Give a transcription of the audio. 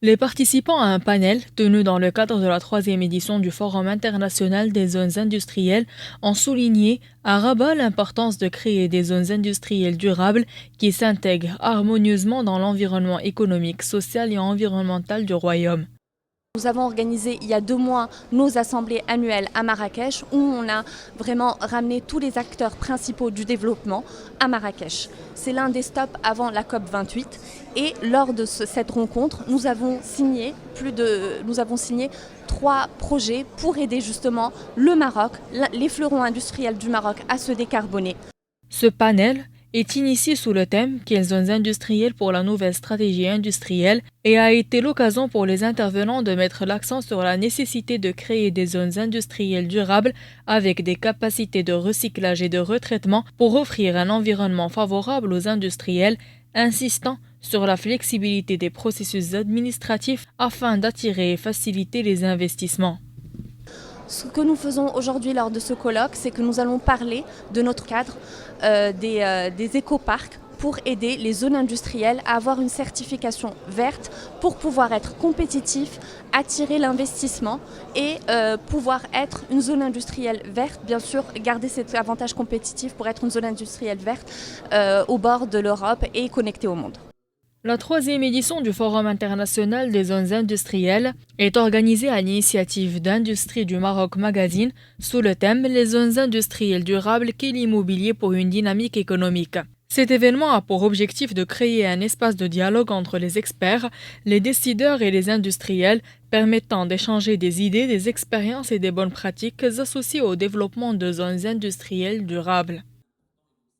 Les participants à un panel tenu dans le cadre de la troisième édition du Forum international des zones industrielles ont souligné à Rabat l'importance de créer des zones industrielles durables qui s'intègrent harmonieusement dans l'environnement économique, social et environnemental du royaume. Nous avons organisé il y a 2 mois nos assemblées annuelles à Marrakech où on a vraiment ramené tous les acteurs principaux du développement à Marrakech. C'est l'un des stops avant la COP28 et lors de cette rencontre, nous avons signé 3 projets pour aider justement le Maroc, les fleurons industriels du Maroc à se décarboner. Ce panel est initié sous le thème Quelles zones industrielles pour la nouvelle stratégie industrielle et a été l'occasion pour les intervenants de mettre l'accent sur la nécessité de créer des zones industrielles durables avec des capacités de recyclage et de retraitement pour offrir un environnement favorable aux industriels, insistant sur la flexibilité des processus administratifs afin d'attirer et faciliter les investissements. Ce que nous faisons aujourd'hui lors de ce colloque, c'est que nous allons parler de notre cadre des écoparcs pour aider les zones industrielles à avoir une certification verte pour pouvoir être compétitifs, attirer l'investissement et pouvoir être une zone industrielle verte, bien sûr garder cet avantage compétitif pour être une zone industrielle verte au bord de l'Europe et connectée au monde. La troisième édition du Forum international des zones industrielles est organisée à l'initiative d'Industrie du Maroc Magazine sous le thème Les zones industrielles durables qu'est l'immobilier pour une dynamique économique. Cet événement a pour objectif de créer un espace de dialogue entre les experts, les décideurs et les industriels, permettant d'échanger des idées, des expériences et des bonnes pratiques associées au développement de zones industrielles durables.